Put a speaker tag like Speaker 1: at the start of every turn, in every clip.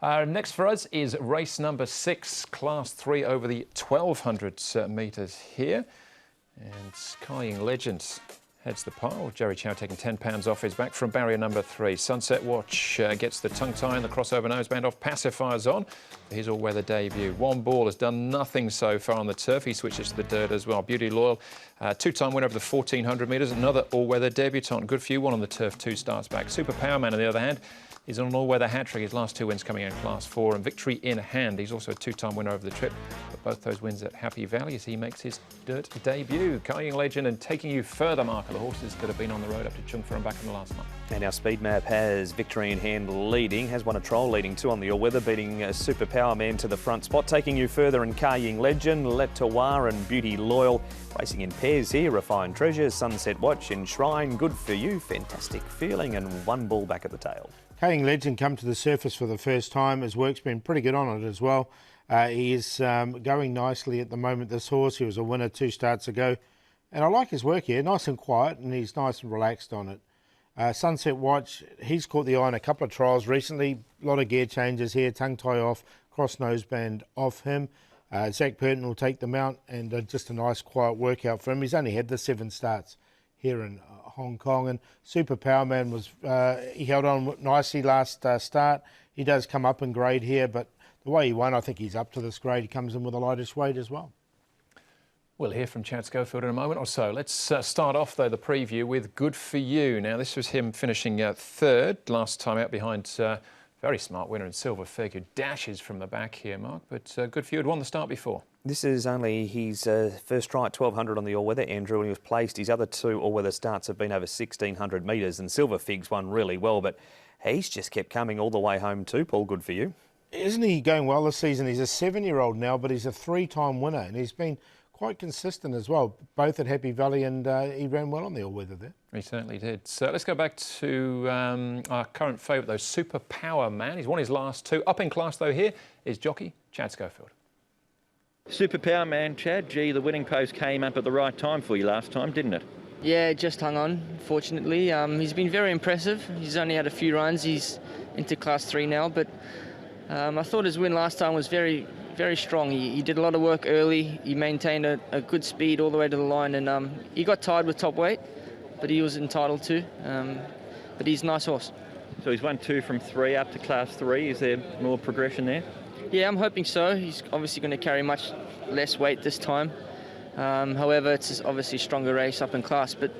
Speaker 1: Next for us is race number 6, Class 3 over the 1200 metres here. And Skying Legend heads the pile. Jerry Chow taking £10 off his back from barrier number 3. Sunset Watch gets the tongue tie and the crossover noseband off. Pacifiers on. His all-weather debut. One Ball has done nothing so far on the turf. He switches to the dirt as well. Beauty Loyal, two-time winner of the 1400 metres. Another all-weather debutant. Good for you. One on the turf, 2 starts back. Super Powerman, on the other hand, is on an all-weather hat-trick. His last 2 wins coming in Class 4 and victory in hand. He's also a 2-time winner over the trip, but both those wins at Happy Valley as he makes his dirt debut. Skying Legend and taking you further, Mark, are the horses that have been on the road up to Chungfur and back in the last month.
Speaker 2: And our speed map has victory in hand leading, has won a trial leading 2 on the all-weather, beating Super Powerman to the front spot. Taking you further in Skying Legend, Letoir and Beauty Loyal. Racing in pairs here, Refined Treasure, Sunset Watch, Enshrine, Good For You, Fantastic Feeling, and One Ball back at the tail.
Speaker 3: Skying Legend come to the surface for the first time. His work's been pretty good on it as well. He is going nicely at the moment, this horse. He was a winner 2 starts ago. And I like his work here, nice and quiet, and he's nice and relaxed on it. Sunset Watch, he's caught the eye in a couple of trials recently. A lot of gear changes here, tongue tie off, cross noseband off him. Zach Burton will take them out, and just a nice quiet workout for him. He's only had the 7 starts here in Hong Kong, and Super Powerman was he held on nicely last start. He does come up in grade here, but the way he won, I think he's up to this grade. He comes in with a lightish weight as well.
Speaker 1: We'll hear from Chad Schofield in a moment or so. Let's start off, though, the preview with Good For You. Now, this was him finishing 3rd last time out behind very smart winner in Silver Figure. Dashes from the back here, Mark, but Good For You had won the start before.
Speaker 2: This is only his first try at 1200 on the all-weather, Andrew, and he was placed. His other 2 all-weather starts have been over 1600 metres, and Silver Fig's won really well, but he's just kept coming all the way home too, Paul. Good for you.
Speaker 3: Isn't he going well this season? He's a 7-year-old now, but he's a 3-time winner, and he's been quite consistent as well, both at Happy Valley, and he ran well on the all-weather there.
Speaker 1: He certainly did. So let's go back to our current favourite, though, Super Powerman. He's won his last 2. Up in class, though, here is jockey Chad Schofield.
Speaker 4: Super Powerman, Chad, gee, the winning post came up at the right time for you last time, didn't it?
Speaker 5: Yeah, just hung on, fortunately. He's been very impressive. He's only had a few runs. He's into Class 3 now, but I thought his win last time was very strong. He did a lot of work early. He maintained a good speed all the way to the line, and he got tied with top weight, but he was entitled to. But he's a nice horse.
Speaker 4: So he's won 2 from 3 up to Class 3. Is there more progression there?
Speaker 5: Yeah, I'm hoping so. He's obviously going to carry much less weight this time. However, it's obviously a stronger race up in class. But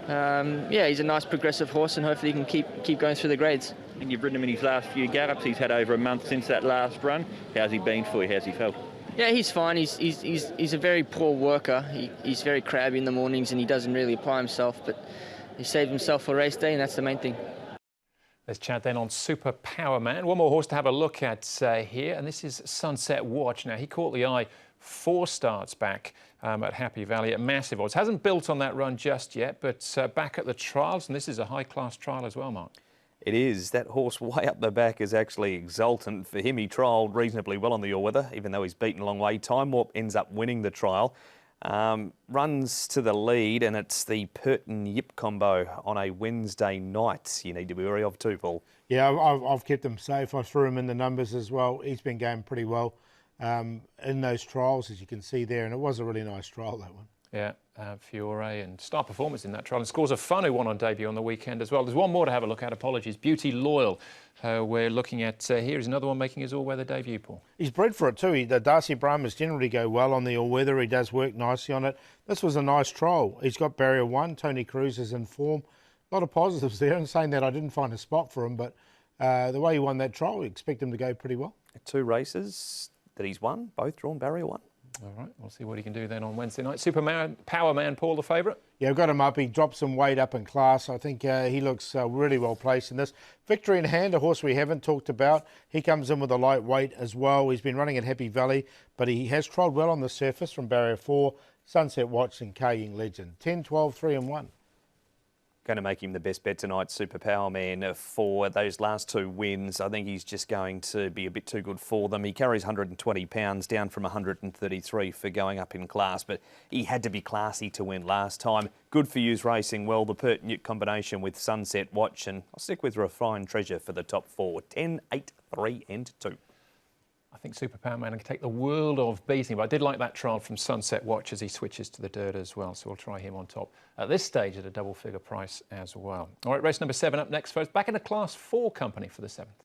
Speaker 5: yeah, he's a nice progressive horse, and hopefully he can keep going through the grades.
Speaker 4: And you've ridden him in his last few gallops. He's had over a month since that last run. How's he been for you? How's he felt?
Speaker 5: Yeah, he's fine. He's a very poor worker. He's very crabby in the mornings, and he doesn't really apply himself. But he saved himself for race day, and that's the main thing.
Speaker 1: Let's chat then on Super Powerman. One more horse to have a look at here, and this is Sunset Watch. Now, he caught the eye 4 starts back at Happy Valley at massive odds. Hasn't built on that run just yet, but back at the trials, and this is a high-class trial as well, Mark.
Speaker 2: It is. That horse way up the back is actually exultant. For him, he trialled reasonably well on the all-weather, even though he's beaten a long way. Time Warp ends up winning the trial. Runs to the lead, and it's the Purton Yip combo on a Wednesday night you need to be wary of too, Paul.
Speaker 3: Yeah, I've kept him safe. I threw him in the numbers as well. He's been going pretty well in those trials, as you can see there, and it was a really nice trial, that one.
Speaker 1: Yeah, Fiore and star performance in that trial. And Scores of Fun, who won on debut on the weekend as well. There's one more to have a look at, apologies. Beauty Loyal, we're looking at here is another one making his all-weather debut, Paul. He's
Speaker 3: bred for it too. The Darcy Brahmas generally go well on the all-weather. He does work nicely on it. This was a nice trial. He's got barrier 1. Tony Cruz is in form. A lot of positives there. And saying that, I didn't find a spot for him, but the way he won that trial, we expect him to go pretty well.
Speaker 2: 2 races that he's won, both drawn barrier 1.
Speaker 1: All right, we'll see what he can do then on Wednesday night. Super Powerman, Paul, the favourite?
Speaker 3: Yeah, I've got him up. He dropped some weight up in class. I think he looks really well placed in this. Victory in hand, a horse we haven't talked about. He comes in with a light weight as well. He's been running at Happy Valley, but he has trialled well on the surface from barrier 4. Sunset Watch and Skying Legend. 10, 12, 3 and 1.
Speaker 2: Going to make him the best bet tonight, Super Power Man, for those last 2 wins. I think he's just going to be a bit too good for them. He carries 120 pounds, down from 133 for going up in class, but he had to be classy to win last time. Good for You's racing well, the pertinent combination with Sunset Watch, and I'll stick with Refined Treasure for the top 4, 10, 8, 3 and 2.
Speaker 1: I think Super Power Man can take the world of beating, but I did like that trial from Sunset Watch as he switches to the dirt as well, so we'll try him on top at this stage at a double figure price as well. All right, race number 7 up next, folks. Back in the Class 4 company for the 7th.